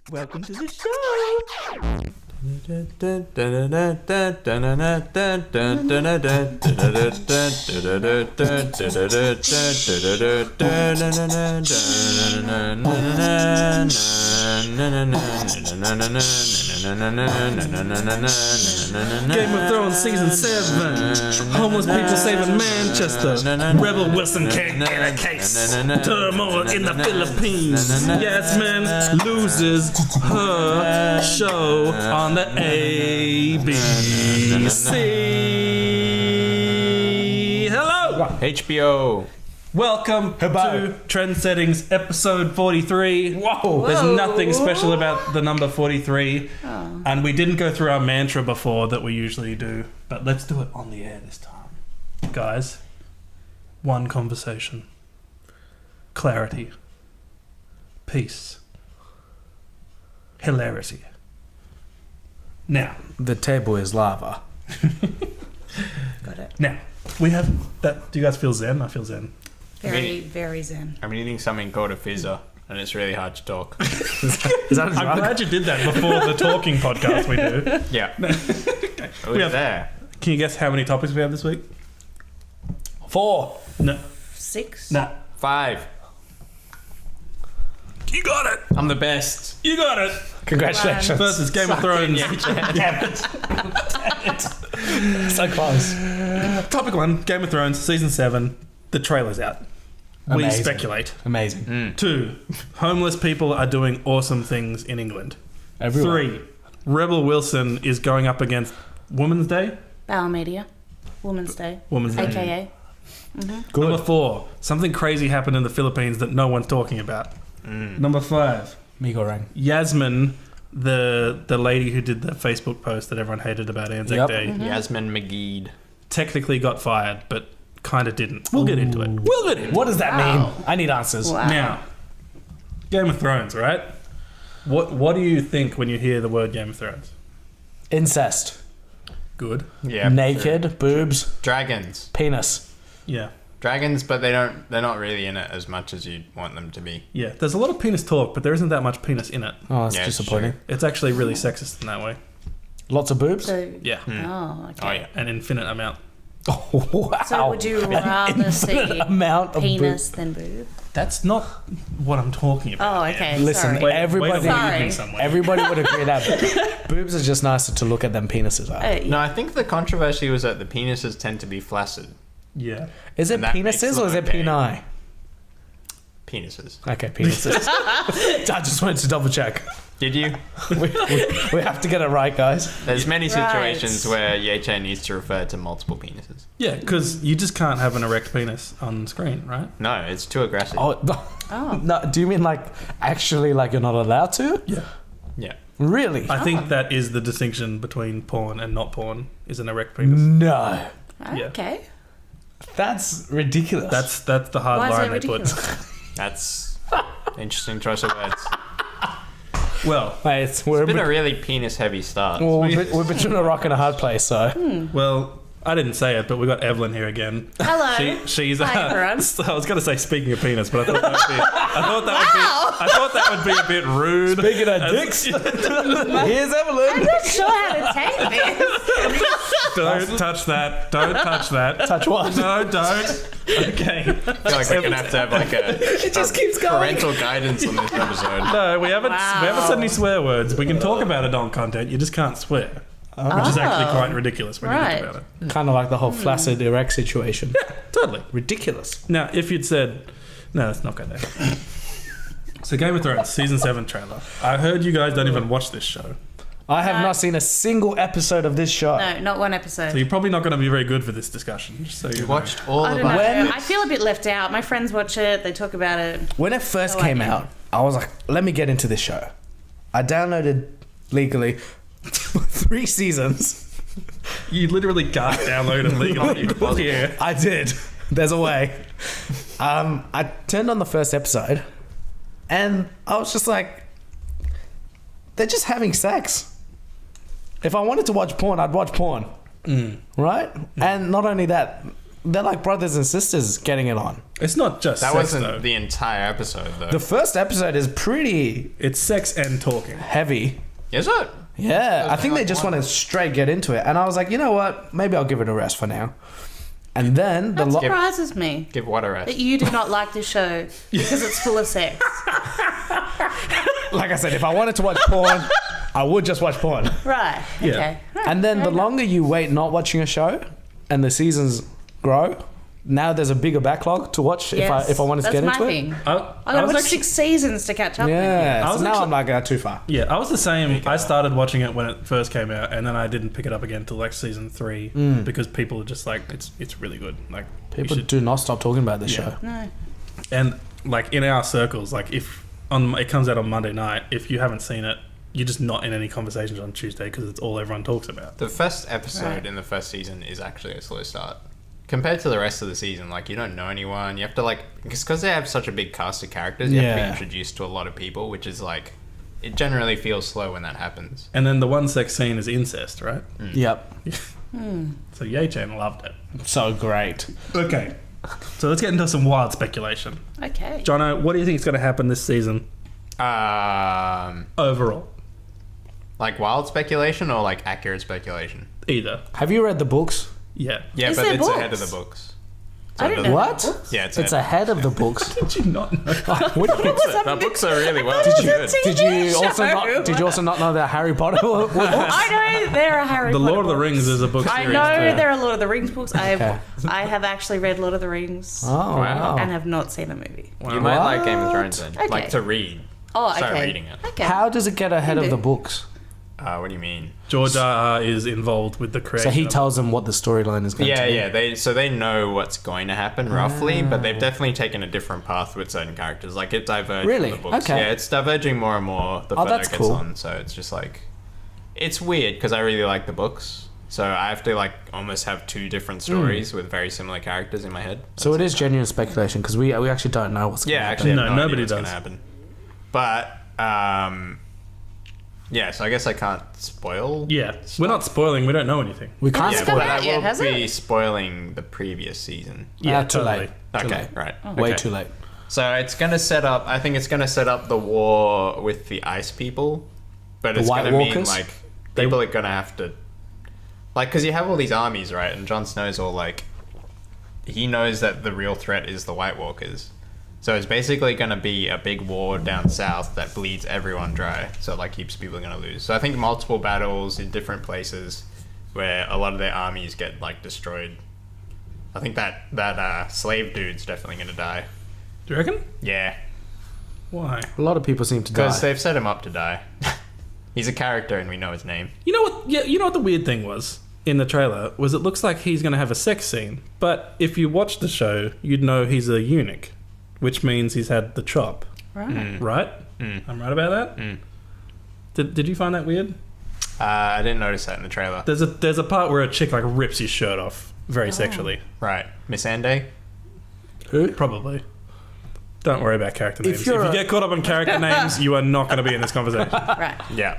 Welcome to the show. Game of Thrones Season 7. Homeless people saving Manchester. Rebel Wilson can't get a case. Turmoil in the Philippines. Yasmin loses her show on the ABC. Hello! HBO. Welcome to Trend Settings episode 43. Whoa. There's nothing special about the number 43. Oh. And we didn't go through our mantra before that we usually do. But let's do it on the air this time. Guys, one conversation. Clarity. Peace. Hilarity. Now. The table is lava. Got it. Now, we have that. Do you guys feel zen? I feel zen. Very, very zen. I'm eating something called a fizzer, and it's really hard to talk. Is that a I'm drug? glad you did that before the talking podcast we do. Yeah. It was We have- there. Can you guess how many topics we have this week? 4. No. 6? Nah. 5. You got it. I'm the best. You got it. Congratulations. First is Game of Thrones. So close. Topic 1, Game of Thrones, Season 7. The trailer's out. We Amazing. speculate. Amazing. 2, homeless people are doing awesome things in England. Everywhere. 3, Rebel Wilson is going up against Women's Day. Bauer Media. Women's Day. Women's Day. AKA. Good. Number 4, something crazy happened in the Philippines that no one's talking about. Number 5, Migo Rang. Yasmin, the lady who did the Facebook post that everyone hated about Anzac Yep. Day, Yasmin McGeed. technically got fired, but kind of didn't. We'll get into it. We'll get into it. What does that mean? I need answers. Wow. Now, Game of Thrones, right? What do you think when you hear the word Game of Thrones? Incest. Good. Yeah. Naked. Boobs. Dragons. Penis. Yeah. Dragons, but they're not really in it as much as you'd want them to be. Yeah. There's a lot of penis talk, but there isn't that much penis in it. Oh, that's Yeah, disappointing. It's actually really sexist in that way. Lots of boobs? So, Yeah. oh, okay. Oh, yeah. An infinite amount. Oh, wow. So would you rather see amount of penis than boob? That's not what I'm talking about. Oh, man. okay. Listen, Sorry. Wait, everybody, wait till you Sorry. think somewhere. everybody would agree that boobs are just nicer to look at than penises are. Yeah. No, I think the controversy was that the penises tend to be flaccid. Yeah. Is it And that makes penises them or is it okay. peni? Penises. Okay, penises. I just wanted to double check. Did you? We have to get it right, guys. There's many Right. situations where Yeche needs to refer to multiple penises. Yeah, because you just can't have an erect penis on screen, right? No, it's too aggressive. Oh, Oh. no, do you mean like actually like you're not allowed to? Yeah. Yeah. Really? I think that is the distinction between porn and not porn, is an erect penis. No. Yeah. Okay. That's ridiculous. That's the hard Why is line that they put. ridiculous? That's interesting choice of words. Well, Mate, It's been a really penis-heavy start. well, we're between a rock and a hard place, so. well, I didn't say it, but we got Evelyn here again. Hello. She's. Hi, everyone. I was going to say speaking of penis, but I thought that would be a bit rude. Speaking of dicks, here's Evelyn. I'm not sure how to take this. Don't touch that. Don't touch that. Touch what? No, don't. Okay. I feel like we're gonna have to have like It just keeps going. parental guidance on this episode. No, we haven't. Wow. We haven't said any swear words. We can talk about adult content. You just can't swear, which is actually quite ridiculous when you Right. think about it. Kind of like the whole flaccid erect situation. Totally. Ridiculous. Now, if you'd said, no, let's not go there. So, Game of Thrones season 7 trailer. I heard you guys don't even watch this show, I have not seen a single episode of this show. No, not one episode. so you're probably not going to be very good for this discussion. Just so you You know. watched all I of don't know. us. When- I feel a bit left out. My friends watch it. They talk about it. When it first Oh, came I know. out, I was like, let me get into this show. I downloaded legally 3 seasons. You literally can't download it legally. Yeah. I did. There's a way. I turned on the first episode and I was just like, they're just having sex. If I wanted to watch porn, I'd watch porn. Right? And not only that, they're like brothers and sisters getting it on. It's not just That sex, wasn't though. the entire episode, though. The first episode is pretty It's sex and talking. heavy. Is it? Yeah, I was think they like just one- want to straight get into it. And I was like, you know what? Maybe I'll give it a rest for now. And then That surprises me Give what a rest. that you do not like this show because it's full of sex. like I said, if I wanted to watch porn, I would just watch porn. Right. Yeah. Okay. And then the longer you wait not watching a show and the seasons grow, now there's a bigger backlog to watch if I wanted to get into my it. thing. I I gotta was watch actually, 6 seasons to catch up. Yeah, I so was now actually- I'm like, too far. yeah, I was the same. I started watching it when it first came out, and then I didn't pick it up again until like season 3 because people are just like, it's really good. Like you People should- do not stop talking about this Yeah. show. No. and like in our circles, like if it comes out on Monday night, if you haven't seen it, you're just not in any conversations on Tuesday because it's all everyone talks about. The first episode Right. in the first season is actually a slow start. Compared to the rest of the season, like, you don't know anyone. You have to, like... Because they have such a big cast of characters, you have to Yeah. be introduced to a lot of people, which is, like... It generally feels slow when that happens. And then the one sex scene is incest, right? Yep. So Ye-Chan loved it. So great. Okay, so let's get into some wild speculation. Okay. Jono, what do you think is going to happen this season overall? Like, wild speculation or, like, accurate speculation? Either. Have you read the books? Yeah. Yeah, Is but there it's ahead of books? the books. I didn't know. What? Books? Yeah, it's It's ahead of the books. Did you not know? What do you think? The books are really well. Did you- good. Did you TV also show. not? Did you also not know that Harry Potter were books? I know there are Harry The Potter Lord of the books. Rings is a book I series. know too. there are Lord of the Rings books. Okay. I have actually read Lord of the Rings Oh wow! and have not seen the movie. You might like Game of What? Thrones then. Okay. Like, to read. Oh, Start okay. reading it. Okay. How does it get ahead of do. the books? What do you mean? George R.R. is involved with the creation. So he of- tells them what the storyline is going Yeah, to be. yeah. They know what's going to happen roughly, but they've definitely taken a different path with certain characters. Like, it diverged Really? from the books. Okay. Yeah, it's diverging more and more the Oh, further that's it gets cool. on. So it's just like, it's weird because I really like the books. So I have to like almost have two different stories with very similar characters in my head. So it is genuine speculation because we actually don't know what's going Yeah, to actually, I No, have no nobody idea what's does. going to happen. But yeah, so I guess I can't spoil. Yeah, we're not spoiling. We don't know anything. We can't Yeah, It's come but spoil out I yet, will has be it? spoiling the previous season. Yeah, too totally. late. Too Okay, late. right. Way Okay. too late. So it's going to set up. I think it's going to set up the war with the ice people, but The it's White going to mean Walkers? like people are going to have to, like, because you have all these armies, right? And Jon Snow's all like, he knows that the real threat is the White Walkers. So it's basically going to be a big war down south that bleeds everyone dry. So like heaps of people are going to lose. So I think multiple battles in different places where a lot of their armies get like destroyed. I think that slave dude's definitely going to die. Do you reckon? Yeah. Why? A lot of people seem to Because die. they've set him up to die. He's a character and we know his name. You know what? Yeah, you know what the weird thing was in the trailer was it looks like he's going to have a sex scene, but if you watch the show, you'd know he's a eunuch, which means he's had the chop, Right. right? I'm right about that. Did you find that weird? I didn't notice that in the trailer. There's a part where a chick like rips his shirt off very sexually. Right. Miss Ande? Who? Probably. Don't worry about character names. If you're you a- get caught up in character names, you are not going to be in this conversation. Right. Yeah.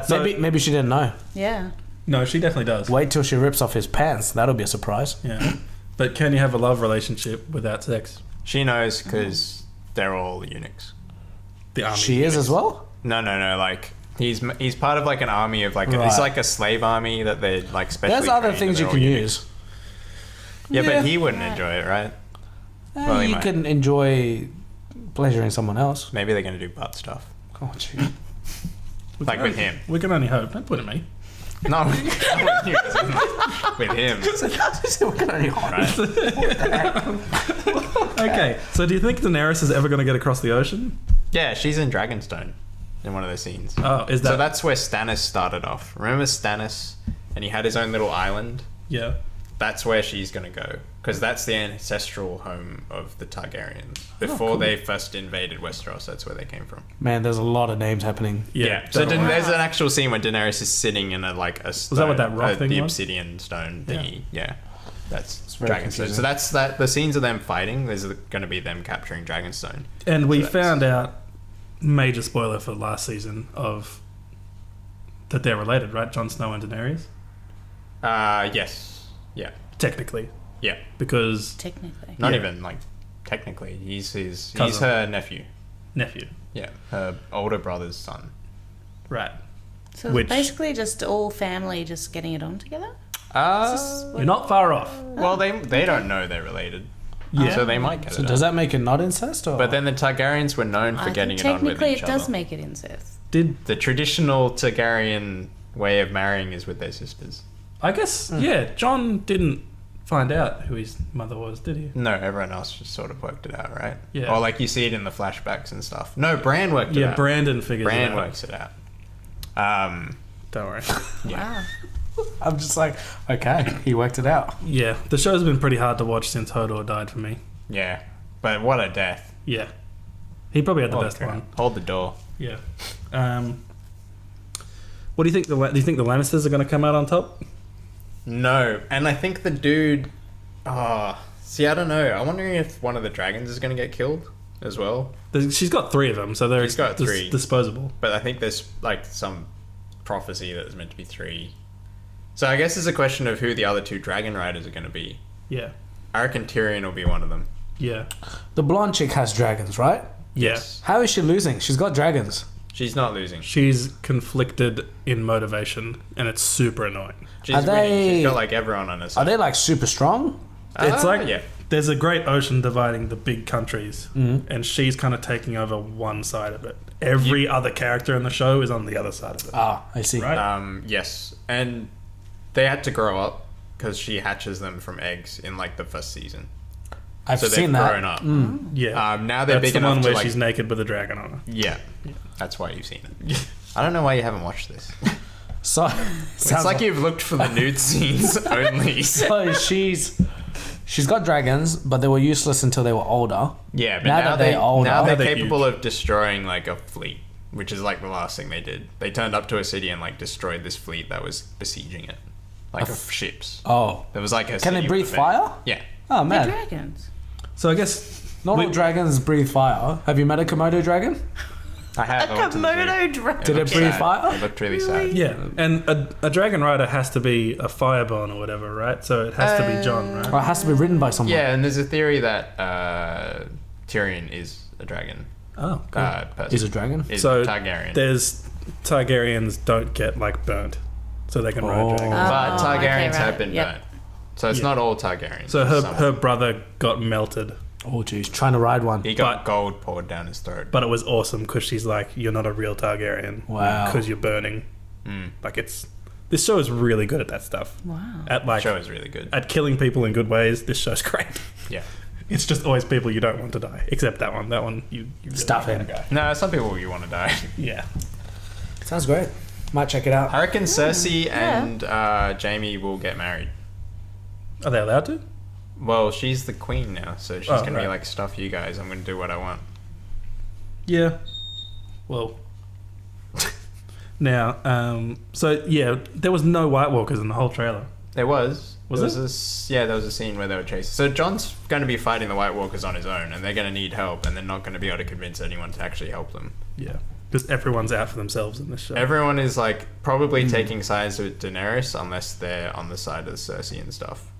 So, Maybe she didn't know. Yeah. no, she definitely does. Wait till she rips off his pants. That'll be a surprise. Yeah. But can you have a love relationship without sex? She knows because they're all eunuchs. The army. She is as well. No. Like, he's part of like an army of like, it's Right. like a slave army that they like specially There's other trained things and you they're can all eunuchs. use. Yeah, Yeah. but he wouldn't enjoy it, right? Well, he You might. can enjoy pleasuring someone else. Maybe they're going to do butt stuff. Oh, gee. We Like can with only- him. We can only hope. Don't put it at me. No, not with you, as in with him. We can only hope. Right? Okay. So do you think Daenerys is ever going to get across the ocean? Yeah, she's in Dragonstone in one of those scenes. Oh, is that? So that's where Stannis started off. Remember Stannis? And he had his own little island? yeah. That's where she's going to go. Because that's the ancestral home of the Targaryens. Before they first invaded Westeros, that's where they came from. Man, there's a lot of names happening. Yeah. So definitely. there's an actual scene where Daenerys is sitting in a stone, that what that rock thing the was? obsidian stone thingy. Yeah. That's very Dragonstone. confusing. So that's that. The scenes of them fighting. There's going to be them capturing Dragonstone. And we So that's- found out, major spoiler for last season, of that they're related, right? Jon Snow and Daenerys? Yes. Yeah. Technically. Yeah. because Technically. Not Yeah. even like technically. He's Cousin. her nephew. nephew. Yeah, her older brother's son. Right. So Which- basically just all family just getting it on together? You're not far off. Well, they don't know they're related. Yeah. So they might get So it. does on. that make it not incest? Or? But then the Targaryens were known for I getting think it on with technically each it does other. make it incest. Did The traditional Targaryen way of marrying is with their sisters. I guess yeah, John didn't find out who his mother was, did he? No, everyone else just sort of worked it out, right? Yeah. Or like you see it in the flashbacks and stuff. No, Bran worked it Yeah, out. Brandon figures Bran it out. works it out. Don't worry. Wow. I'm just like, okay, he worked it out. Yeah, the show's been pretty hard to watch since Hodor died for me. Yeah. But what a death. Yeah. He probably had the Holy best crap. one. Hold the door. Yeah. What do you think? Do you think the Lannisters are going to come out on top? No. And I think the dude... see, I don't know. I'm wondering if one of the dragons is going to get killed as well. She's got 3 of them, so they're She's got 3. disposable. But I think there's like some prophecy that there's meant to be 3. So I guess it's a question of who the other 2 dragon riders are going to be. Yeah. I reckon Tyrion will be one of them. Yeah. The blonde chick has dragons, right? Yeah. How is she losing? She's got dragons. She's not losing. She's conflicted in motivation, and it's super annoying. She's Are winning. they- She's got like everyone on her side. Are they like super strong? It's like yeah. there's a great ocean dividing the big countries, Mm-hmm. and she's kind of taking over one side of it. Every other character in the show is on the other side of it. Ah, I see. Right. Yes, and they had to grow up because she hatches them from eggs in like the first season. I've So seen they've that. grown up. Yeah. Now they're That's big the enough one to where like. she's naked with a dragon on her. Yeah, that's why you've seen it. I don't know why you haven't watched this. So, It's like you've looked for the nude scenes only. so she's got dragons, but they were useless until they were older. Yeah, but Now now, that they're older- now they're Now they're capable of destroying like a fleet, which is like the last thing they did. They turned up to a city and like destroyed this fleet that was besieging it, like of ships. Oh, There was like a can they city breathe with it. fire? Yeah. Oh They're man, dragons. So I guess not all we- dragons breathe fire. Have you met a Komodo dragon? I have. I went to the zoo. Komodo dragon. Did it looked breathe sad. fire? It looked really sad. yeah, and a dragon rider has to be a fireborn or whatever, right? So it has to be John, right? Or it has to be ridden by someone. Yeah, and there's a theory that Tyrion is a dragon. Oh, cool. Person. He's a dragon. Is So Targaryen. There's Targaryens don't get like burnt, so they can Oh. ride dragons. But Oh, Targaryens okay, right. have been Yep. burnt. So it's Yeah. not all Targaryens. So it's some. her brother got melted, Oh jeez, trying to ride one. He got but- gold poured down his throat. but it was awesome because she's like, "You're not a real Targaryen, Wow. because you're burning." Mm. Like this show is really good at that stuff. Wow. At The like show is really good. at killing people in good ways. This show's great. Yeah. It's just always people you don't want to die, except that one. That one you really Stuff want him. to go. No, some people you want to die. Yeah. Sounds great. Might check it out. I reckon Cersei yeah. and Jamie will get married. Are they allowed to? Well, she's the queen now, so she's Oh, gonna be right. like, "Stuff you guys. I'm gonna do what I want." Yeah. Well. Now, so yeah, there was no White Walkers in the whole trailer. There was. Was there there? was there was a scene where they were chasing. So John's going to be fighting the White Walkers on his own, and they're going to need help, and they're not going to be able to convince anyone to actually help them. Yeah. Because everyone's out for themselves in this show. Everyone is like probably taking sides with Daenerys, unless they're on the side of Cersei and stuff.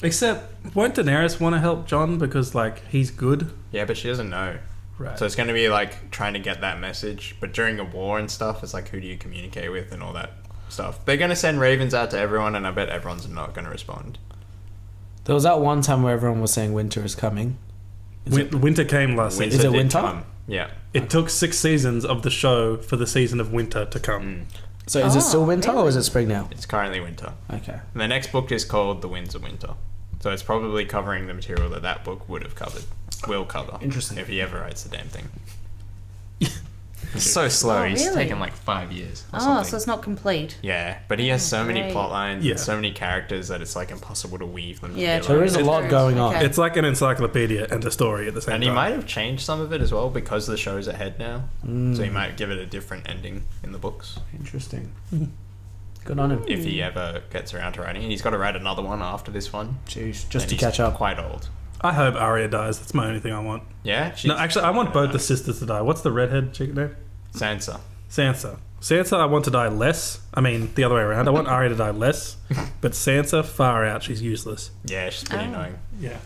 Except, won't Daenerys want to help John because, like, he's good? Yeah, but she doesn't know. Right. So it's going to be like trying to get that message. But during a war and stuff, it's like, who do you communicate with and all that stuff. They're going to send ravens out to everyone, and I bet everyone's not going to respond. There was that one time where everyone was saying winter is coming. Winter came last season. Is it did winter? come. Yeah. It took 6 seasons of the show for the season of winter to come. So is it still winter or really? is it spring now? It's currently winter. Okay. And the next book is called The Winds of Winter. So it's probably covering the material that that book would have covered. Will cover. Interesting. If he ever writes the damn thing. It's so slow. Oh, He's really? taken like 5 years or Oh, something. so it's not complete. Yeah, but he has so many great. plot lines Yeah. and so many characters that it's like impossible to weave them Yeah, together. There is a lot going on. Okay. It's like an encyclopedia and a story at the same And time. he might have changed some of it as well because the show's ahead now. Mm. So he might give it a different ending in the books Interesting. Good on him. if he ever gets around to writing. And he's got to write another one after this one. Jeez, just And to he's catch up. Quite old. I hope Arya dies. That's my only thing I want. Yeah? No, actually, I want both the sisters to die. What's the redhead chick name? Sansa. Sansa. Sansa, I want to die less. I mean, the other way around. I want Arya to die less. But Sansa, far out. She's useless. Yeah, she's pretty annoying. Yeah.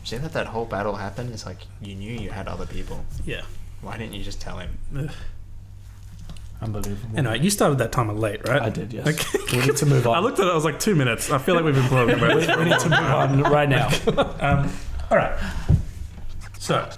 See that whole battle happened? It's like, you knew you had other people. Yeah. Why didn't you just tell him? Ugh. Unbelievable. Anyway, you started that timer late, right? I did, yes. Okay. We need to move on. I looked at it, I was like, 2 minutes. I feel like we've been talking about this. We need to move on right now. All right. So.